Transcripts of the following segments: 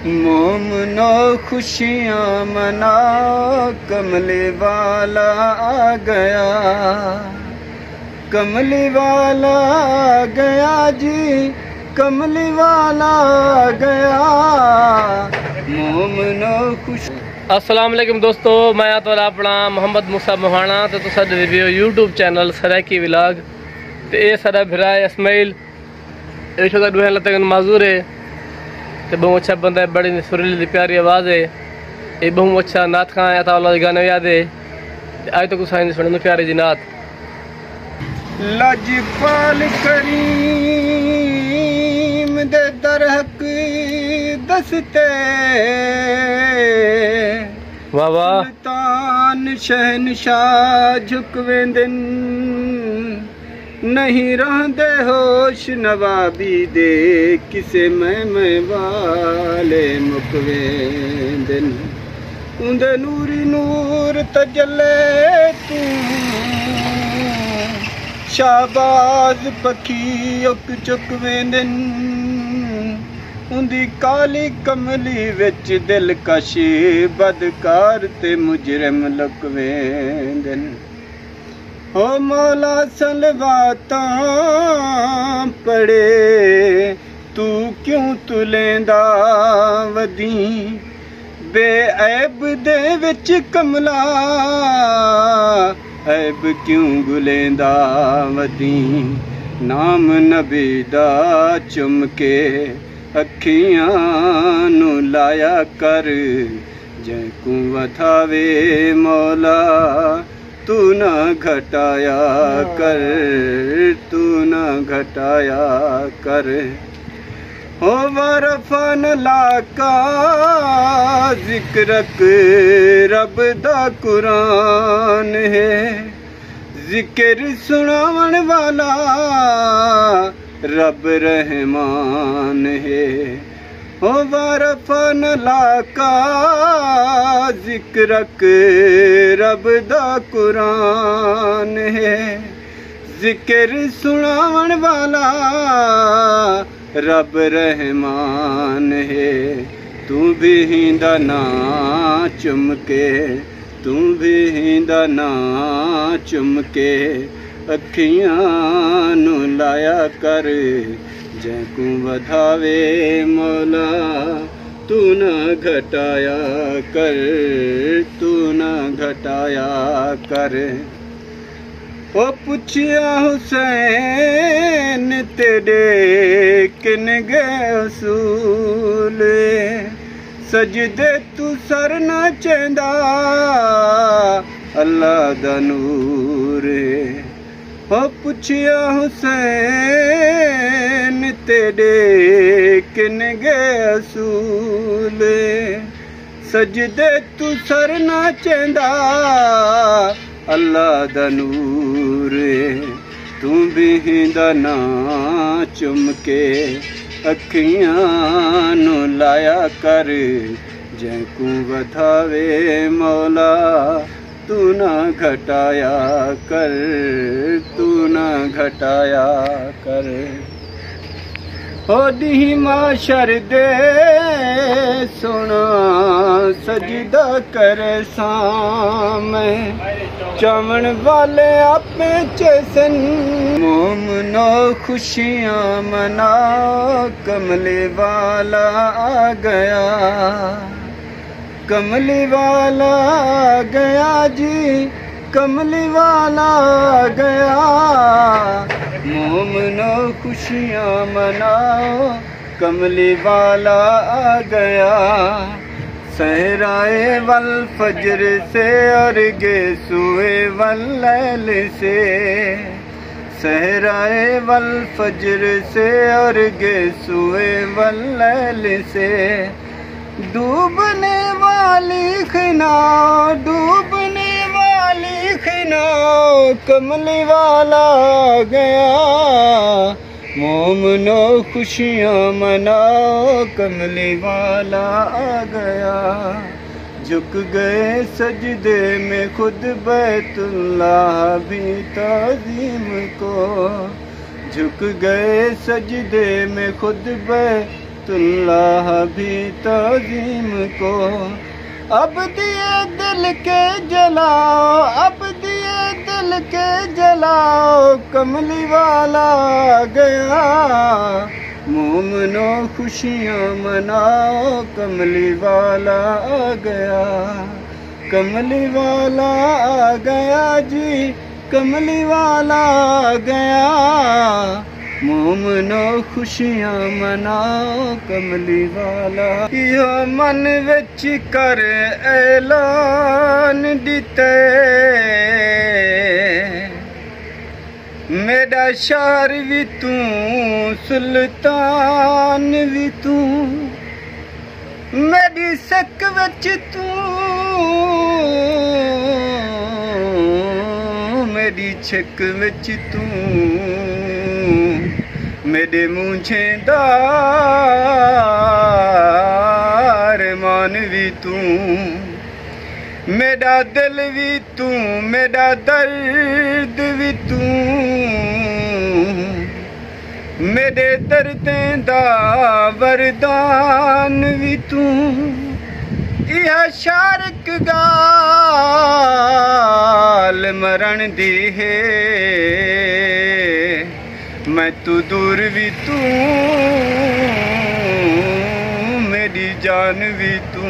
मोमनो खुशियाँ मनाओ, कमली वाला आ गया, कमली वाला आ गया जी, कमली वाला आ गया, मोमनो खुश। अस्सलाम वालेकुम दोस्तों, मैं आता अपना मोहम्मद मूसा मोहाना तो तुसा review YouTube channel Saraiki vlog. तो ये सारा भिरा है इस्माइल, ये छोटा दुहे लतगन माजूर है, तो बहुत अच्छा बंदा है, बड़ी सुरीली प्यारी आवाज़ है, ये बहुत अच्छा नात खां है, अल्लाह गाने याद है। आज तो कुछ नहीं सुनने प्यारी जी नात। लजपाल करीम दे दरहक दसते, वाह वाह, सुल्तान शहनशाह झुकवेंदन, नहीं रहंदे होश नवाबी दे, किसे मैं वाले मुकवेंदन, उंदे नूरी नूर तजले तू, शाबाज पखी उक चुकवेंदन, उंदी काली कमली विच दिलकश बदकार ते मुजरिम लुकवेंदन। हो मौला सलवातां पड़े, तू क्यों तुलेंदा वदी, बेऐब दे विच कमला, ऐब क्यों गुलेंदा वदी, नाम नबी दा चुम के अखियां नू लाया कर, जैकू वधावे मौला तू ना घटाया कर, तू ना घटाया कर। हो वरफन लाका जिक्रक रब दा कुरान है, जिक्र सुनावन वाला रब रहमान है। हो वरफन लाका जिक्रक रब दा कुरान है, जिक्र सुनावन वाला रब रहमान है। तू भी हिंदा ना चुमके, तू भी हिंदा ना चुमके, अखियां नू लाया कर, जैकू वधावे मौला तू ना घटाया कर, तू ना घटाया कर। ओ पुछिया हुसैन तेरे किन गए उसूल, सजदे तू सर ना चेंदा, अल्लाह दा नूर। हो पुछिया हुसैन तेरे किन गए असूल, सजदे तू सर ना चेंदा, अल्लाह दा नूर। तू भी हिंदा ना चुमके, अखियां नू लाया कर, जैकू वधावे मौला तू ना घटाया कर, तू ना घटाया कर। हो दी माशर दे सुना सजदा करे सामे, चमन वाले आपे चेसन, मोमनो खुशियाँ मनाओ, कमली वाला आ गया, कमली वाला आ गया जी, कमली वाला आ गया, मोमनो खुशियाँ मनाओ, कमली वाला आ गया। सहराए वल फजर से और गे सुए वल लैल से, सहराए वल फजर से और गे सुए वल लैल से, डूबने वाली खिनाओ, डूबने वाली खिनाओ, कमली वाला आ गया, मोमनो खुशियाँ मनाओ, कमली वाला आ गया। झुक गए सजदे में खुद बैतुल्लाह भी ताज़ीम को, झुक गए सजदे में खुद बैतुल्लाह भी तज़ीम को। अब दिए दिल के जलाओ, अब दिए दिल के जलाओ, कमली वाला गया। मोमनो खुशियाँ मनाओ, कमली वाला आ गया। कमली वाला आ गया जी, कमली वाला आ गया। मोमनो खुशियाँ मनाओ, कमली वाला। यो मन विच कर ऐलान दिते, मेरा शार भी तू, सुल्तान भी तू, मेरी सक विच तू, मेरी छक विच तू, मेरे मूंछे दार मान भी तू, मेरा दिल भी तू, मेरा दर्द भी तू, मेरे दर्दें दा वरदान भी तू। यह शारक गाल मरण दी है, मैं तू दूर भी तू, मेरी जान भी तू।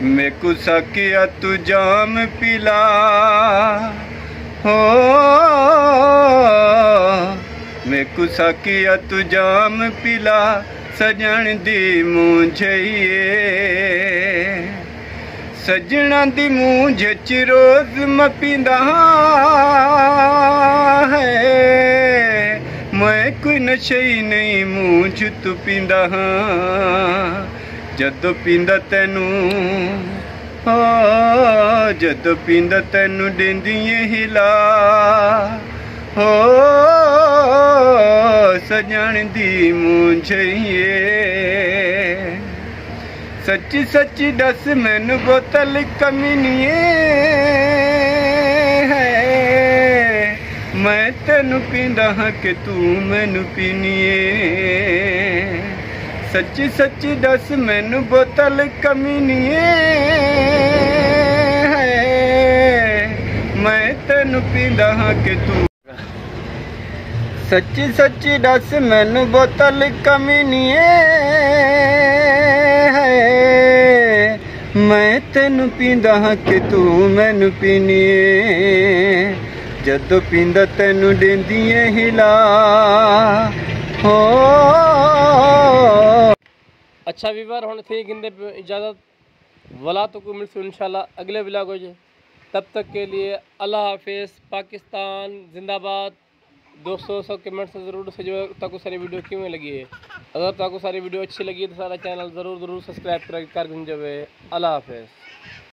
मैं को सकिया तू जाम पिला हो, मैं को सकिया तू जाम पिला, सजन दी मुझे सजना दी मुझे च रोज मैं पींदा है। मैं कोई नशे ही नहीं मुझ तू पींदा हाँ, जदों पींदा तैनू हो, जदों पींदा तैनू देंदिए हिला हो, सजन दी मुझे सच्ची सच्ची दस मैनू बोतल कमीनिए है। मैं तेनू पींदा हाँ कि तू मैनू पीनीए, सच्ची सच्ची दस मैनू बोतल कमीनिए है। मैं तेनू पींदा हाँ कि तू, सच्ची सच्ची दस मैनू बोतल कमीनिए है। मैं तेनू पींदा हाँ कि तू मैनू पीनीए, जदों पींदा तैनू देंदिए हिला हो। अच्छा वीवर हुण थी गिंदे इजाज़त, वला तो को मिलसू इंशाल्लाह अगले व्लॉग हो जाए। तब तक के लिए अल्लाह हाफिज़। पाकिस्तान जिंदाबाद। दोस्तों सब कमेंट्स ज़रूर से जो ताको सारी वीडियो क्यों लगी है। अगर ताको सारी वीडियो अच्छी लगी तो सारा चैनल ज़रूर सब्सक्राइब कर जो। अल्लाह हाफिज़।